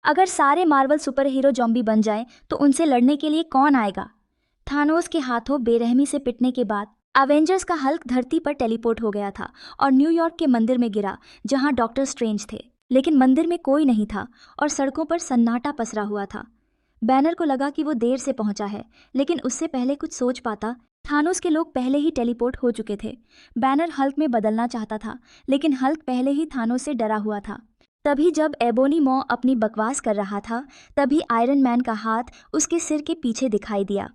अगर सारे Marvel super hero zombie बन जाएं तो उनसे लड़ने के लिए कौन आएगा। थानोस के हाथों बेरहमी से पिटने के बाद अवेंजर्स का हल्क धरती पर टेलीपोर्ट हो गया था और न्यूयॉर्क के मंदिर में गिरा जहां डॉक्टर स्ट्रेंज थे। लेकिन मंदिर में कोई नहीं था और सड़कों पर सन्नाटा पसरा हुआ था। बैनर को लगा कि वो देर से पहुंचा है, लेकिन उससे पहले कुछ सोच पाता। थानोस के लोग पहले ही टेलीपोर्ट हो चुके थे। बैनर हल्क में बदलना चाहता था, लेकिन हल्क पहले ही थानोस से डरा हुआ था। तभी जब एबोनी मॉ अपनी बकवास कर रहा था, तभी आयरन मैन का हाथ उसके सिर के पीछे दिखाई दिया।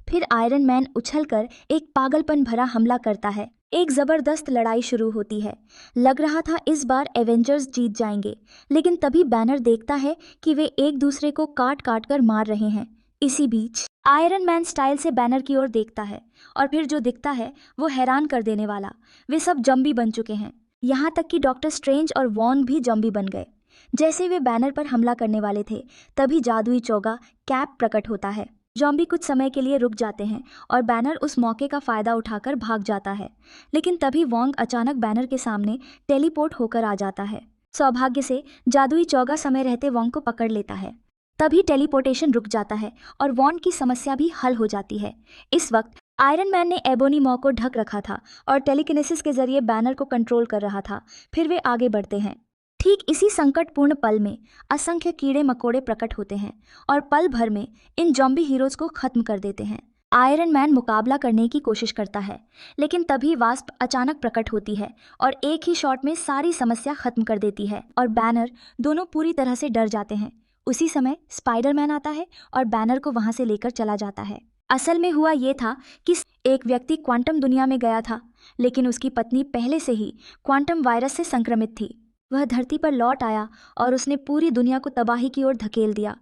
फिर आयरन मैन उछलकर एक पागलपन भरा हमला करता है। एक जबरदस्त लड़ाई शुरू होती है। लग रहा था इस बार एवेंजर्स जीत जाएंगे, लेकिन तभी बैनर देखता है कि वे एक दूसरे को काट काट कर मार रहे हैं। इसी बीच आयरन मैन स्टाइल से बैनर की ओर देखता है और फिर जो दिखता है वो हैरान कर देने वाला। वे सब जॉम्बी बन चुके हैं, यहाँ तक कि डॉक्टर स्ट्रेंज और वॉन्ग भी जॉम्बी बन गए। जैसे वे बैनर पर हमला करने वाले थे, तभी जादुई चोगा कैप प्रकट होता है। जॉम्बी कुछ समय के लिए रुक जाते हैं और बैनर उस मौके का फायदा उठाकर भाग जाता है। लेकिन तभी वॉन्ग अचानक बैनर के सामने टेलीपोर्ट होकर आ जाता है। सौभाग्य से जादुई चोगा समय रहते वॉन्ग को पकड़ लेता है। तभी टेलीपोर्टेशन रुक जाता है और वॉन्ग की समस्या भी हल हो जाती है। इस वक्त आयरन मैन ने एबोनी मॉ को ढक रखा था और टेलीकिनेसिस के जरिए बैनर को कंट्रोल कर रहा था। फिर वे आगे बढ़ते हैं। ठीक इसी संकटपूर्ण पल में असंख्य कीड़े मकोड़े प्रकट होते हैं और पल भर में इन जॉम्बी हीरोज को खत्म कर देते हैं। आयरन मैन मुकाबला करने की कोशिश करता है, लेकिन तभी वास्प अचानक प्रकट होती है और एक ही शॉट में सारी समस्या खत्म कर देती है और बैनर दोनों पूरी तरह से डर जाते हैं। उसी समय स्पाइडरमैन आता है और बैनर को वहां से लेकर चला जाता है। असल में हुआ ये था कि एक व्यक्ति क्वांटम दुनिया में गया था, लेकिन उसकी पत्नी पहले से ही क्वांटम वायरस से संक्रमित थी। वह धरती पर लौट आया और उसने पूरी दुनिया को तबाही की ओर धकेल दिया।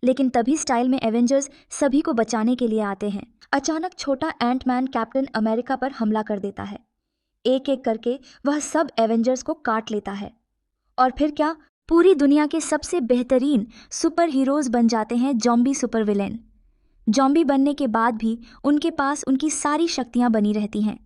लेकिन तभी स्टाइल में एवेंजर्स सभी को बचाने के लिए आते हैं। अचानक छोटा एंटमैन कैप्टन अमेरिका पर हमला कर देता है। एक एक करके वह सब एवेंजर्स को काट लेता है और फिर क्या, पूरी दुनिया के सबसे बेहतरीन सुपर हीरोज बन जाते हैं जॉम्बी सुपर विलेन। जॉम्बी बनने के बाद भी उनके पास उनकी सारी शक्तियां बनी रहती हैं।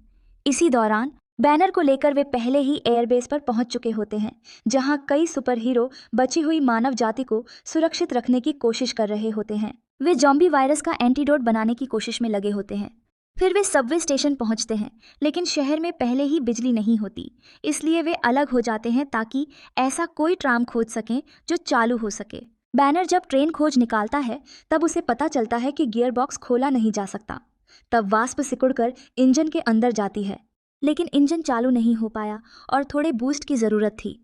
इसी दौरान बैनर को लेकर वे पहले ही एयरबेस पर पहुंच चुके होते हैं, जहां कई सुपर हीरो बची हुई मानव जाति को सुरक्षित रखने की कोशिश कर रहे होते हैं। वे जॉम्बी वायरस का एंटीडोट बनाने की कोशिश में लगे होते हैं। फिर वे सबवे स्टेशन पहुंचते हैं, लेकिन शहर में पहले ही बिजली नहीं होती, इसलिए वे अलग हो जाते हैं ताकि ऐसा कोई ट्राम खोज सकें जो चालू हो सके। बैनर जब ट्रेन खोज निकालता है, तब उसे पता चलता है कि गियर बॉक्स खोला नहीं जा सकता। तब वास्प सिकुड़कर इंजन के अंदर जाती है, लेकिन इंजन चालू नहीं हो पाया और थोड़े बूस्ट की ज़रूरत थी।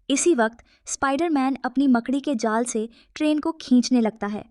इसी वक्त स्पाइडरमैन अपनी मकड़ी के जाल से ट्रेन को खींचने लगता है।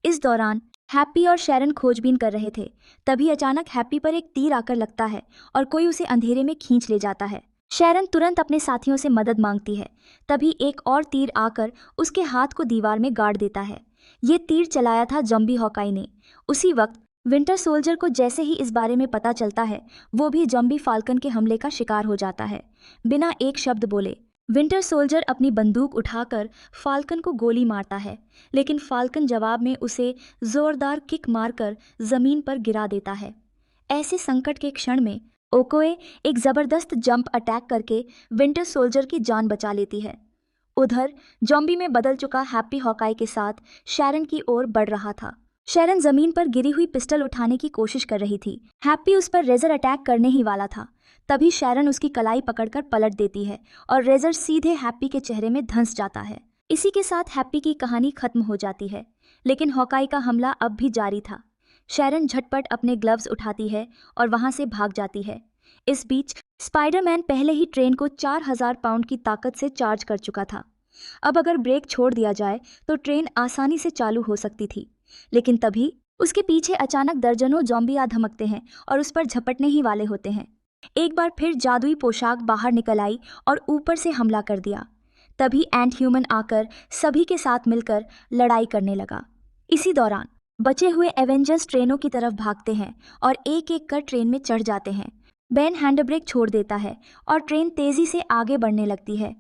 इस दौरान हैप्पी और शैरन खोजबीन कर रहे थे। तभी अचानक हैप्पी पर एक तीर आकर लगता है और कोई उसे अंधेरे में खींच ले जाता है। शैरन तुरंत अपने साथियों से मदद मांगती है। तभी एक और तीर आकर उसके हाथ को दीवार में गाड़ देता है। ये तीर चलाया था जॉम्बी हॉकाई ने। उसी वक्त विंटर सोल्जर को जैसे ही इस बारे में पता चलता है, वो भी जॉम्बी फाल्कन के हमले का शिकार हो जाता है। बिना एक शब्द बोले विंटर सोल्जर अपनी बंदूक उठाकर फाल्कन को गोली मारता है, लेकिन फाल्कन जवाब में उसे जोरदार किक मारकर जमीन पर गिरा देता है। ऐसे संकट के क्षण में ओकोए एक जबरदस्त जंप अटैक करके विंटर सोल्जर की जान बचा लेती है। उधर जॉम्बी में बदल चुका हैप्पी हॉकाई के साथ शैरन की ओर बढ़ रहा था। शैरन जमीन पर गिरी हुई पिस्टल उठाने की कोशिश कर रही थी। हैप्पी उस पर रेजर अटैक करने ही वाला था। तभी शैरन उसकी कलाई पकड़कर पलट देती है और रेजर सीधे हैप्पी के चेहरे में धंस जाता है। इसी के साथ हैप्पी की कहानी खत्म हो जाती है, लेकिन हॉकाई का हमला अब भी जारी था। शैरन झटपट अपने ग्लव्स उठाती है और वहां से भाग जाती है। इस बीच स्पाइडरमैन पहले ही ट्रेन को 4000 पाउंड की ताकत से चार्ज कर चुका था। अब अगर ब्रेक छोड़ दिया जाए तो ट्रेन आसानी से चालू हो सकती थी, लेकिन तभी उसके पीछे अचानक दर्जनों जॉम्बी आ धमकते हैं और उस पर झपटने ही वाले होते हैं। एक बार फिर जादुई पोशाक बाहर निकल आई और ऊपर से हमला कर दिया। तभी एंट ह्यूमन आकर सभी के साथ मिलकर लड़ाई करने लगा। इसी दौरान बचे हुए एवेंजर्स ट्रेनों की तरफ भागते हैं और एक एक कर ट्रेन में चढ़ जाते हैं। बेन हैंड ब्रेक छोड़ देता है और ट्रेन तेजी से आगे बढ़ने लगती है।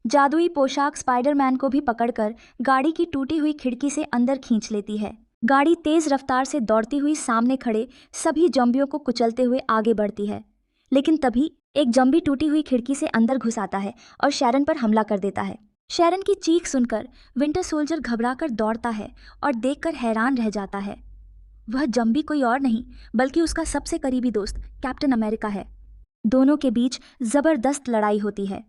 जादुई पोशाक स्पाइडरमैन को भी पकड़कर गाड़ी की टूटी हुई खिड़की से अंदर खींच लेती है। गाड़ी तेज रफ्तार से दौड़ती हुई सामने खड़े सभी जॉम्बियों को कुचलते हुए आगे बढ़ती है, लेकिन तभी एक जॉम्बी टूटी हुई खिड़की से अंदर घुस आता है और शैरन पर हमला कर देता है। शेरन की चीख सुनकर विंटर सोल्जर घबराकर दौड़ता है और देखकर हैरान रह जाता है। वह जम्बी कोई और नहीं बल्कि उसका सबसे करीबी दोस्त कैप्टन अमेरिका है। दोनों के बीच जबरदस्त लड़ाई होती है।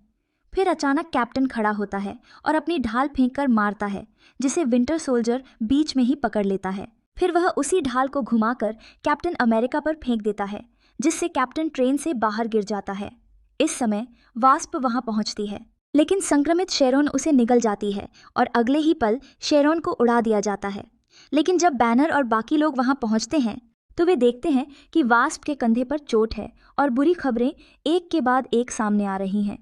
फिर अचानक कैप्टन खड़ा होता है और अपनी ढाल फेंककर मारता है, जिसे विंटर सोल्जर बीच में ही पकड़ लेता है। फिर वह उसी ढाल को घुमाकर कैप्टन अमेरिका पर फेंक देता है, जिससे कैप्टन ट्रेन से बाहर गिर जाता है। इस समय वास्प वहां पहुंचती है, लेकिन संक्रमित शेरोन उसे निगल जाती है और अगले ही पल शेरोन को उड़ा दिया जाता है। लेकिन जब बैनर और बाकी लोग वहां पहुंचते हैं तो वे देखते हैं कि वास्प के कंधे पर चोट है और बुरी खबरें एक के बाद एक सामने आ रही हैं।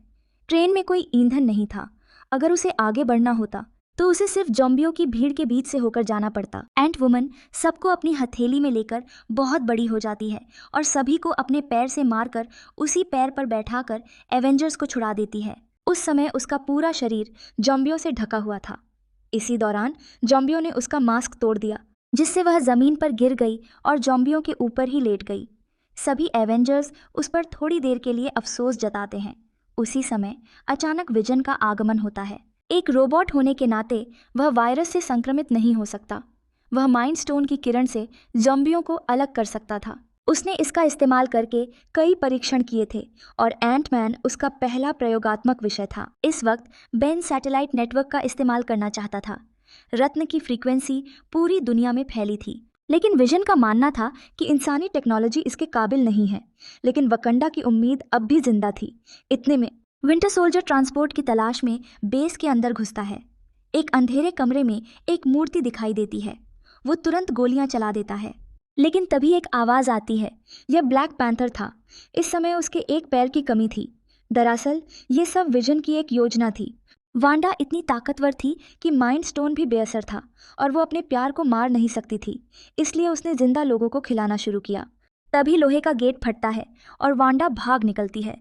ट्रेन में कोई ईंधन नहीं था। अगर उसे आगे बढ़ना होता तो उसे सिर्फ जॉम्बियों की भीड़ के बीच से होकर जाना पड़ता। एंट वुमन सबको अपनी हथेली में लेकर बहुत बड़ी हो जाती है और सभी को अपने पैर से मारकर उसी पैर पर बैठाकर एवेंजर्स को छुड़ा देती है। उस समय उसका पूरा शरीर जॉम्बियों से ढका हुआ था। इसी दौरान जॉम्बियों ने उसका मास्क तोड़ दिया, जिससे वह जमीन पर गिर गई और जॉम्बियों के ऊपर ही लेट गई। सभी एवेंजर्स उस पर थोड़ी देर के लिए अफसोस जताते हैं। उसी समय अचानक विजन का आगमन होता है। एक रोबोट होने के नाते वह वायरस से संक्रमित नहीं हो सकता। वह माइंड स्टोन की किरण से जॉम्बियों को अलग कर सकता था। उसने इसका इस्तेमाल करके कई परीक्षण किए थे और एंटमैन उसका पहला प्रयोगात्मक विषय था। इस वक्त बेन सैटेलाइट नेटवर्क का इस्तेमाल करना चाहता था। रत्न की फ्रीक्वेंसी पूरी दुनिया में फैली थी, लेकिन विजन का मानना था कि इंसानी टेक्नोलॉजी इसके काबिल नहीं है। लेकिन वकंडा की उम्मीद अब भी जिंदा थी। इतने में विंटर सोल्जर ट्रांसपोर्ट की तलाश में बेस के अंदर घुसता है। एक अंधेरे कमरे में एक मूर्ति दिखाई देती है। वो तुरंत गोलियां चला देता है, लेकिन तभी एक आवाज़ आती है। यह ब्लैक पैंथर था। इस समय उसके एक पैर की कमी थी। दरअसल ये सब विजन की एक योजना थी। वांडा इतनी ताकतवर थी कि माइंड स्टोन भी बेअसर था और वो अपने प्यार को मार नहीं सकती थी, इसलिए उसने जिंदा लोगों को खिलाना शुरू किया। तभी लोहे का गेट फटता है और वांडा भाग निकलती है।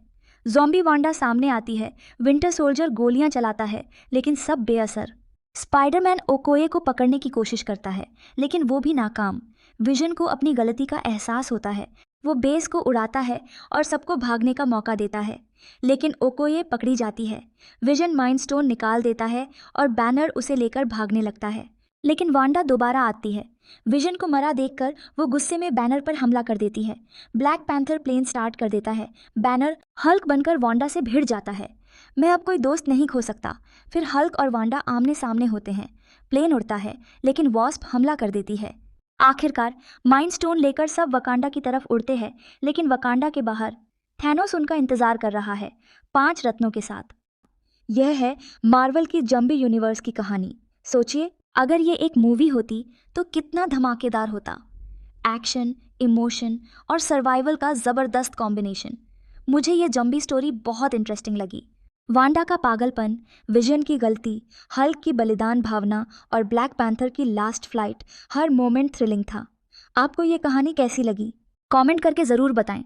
ज़ॉम्बी वांडा सामने आती है। विंटर सोल्जर गोलियां चलाता है, लेकिन सब बेअसर। स्पाइडरमैन ओकोए को पकड़ने की कोशिश करता है, लेकिन वो भी नाकाम। विजन को अपनी गलती का एहसास होता है। वो बेस को उड़ाता है और सबको भागने का मौका देता है, लेकिन ओकोए पकड़ी जाती है। विजन माइंड स्टोन निकाल देता है और बैनर उसे लेकर भागने लगता है, लेकिन वांडा दोबारा आती है। विजन को मरा देखकर वो गुस्से में बैनर पर हमला कर देती है। ब्लैक पैंथर प्लेन स्टार्ट कर देता है। बैनर हल्क बनकर वांडा से भिड़ जाता है। मैं अब कोई दोस्त नहीं खो सकता। फिर हल्क और वांडा आमने सामने होते हैं। प्लेन उड़ता है, लेकिन वॉस्प हमला कर देती है। आखिरकार माइंड स्टोन लेकर सब वकांडा की तरफ उड़ते हैं, लेकिन वकांडा के बाहर थैनोस उनका इंतजार कर रहा है, 5 रत्नों के साथ। यह है मार्वल की जंबी यूनिवर्स की कहानी। सोचिए, अगर ये एक मूवी होती तो कितना धमाकेदार होता। एक्शन, इमोशन और सर्वाइवल का ज़बरदस्त कॉम्बिनेशन। मुझे ये जंबी स्टोरी बहुत इंटरेस्टिंग लगी। वांडा का पागलपन, विजन की गलती, हल्क की बलिदान भावना और ब्लैक पैंथर की लास्ट फ्लाइट, हर मोमेंट थ्रिलिंग था। आपको ये कहानी कैसी लगी? कमेंट करके ज़रूर बताएं।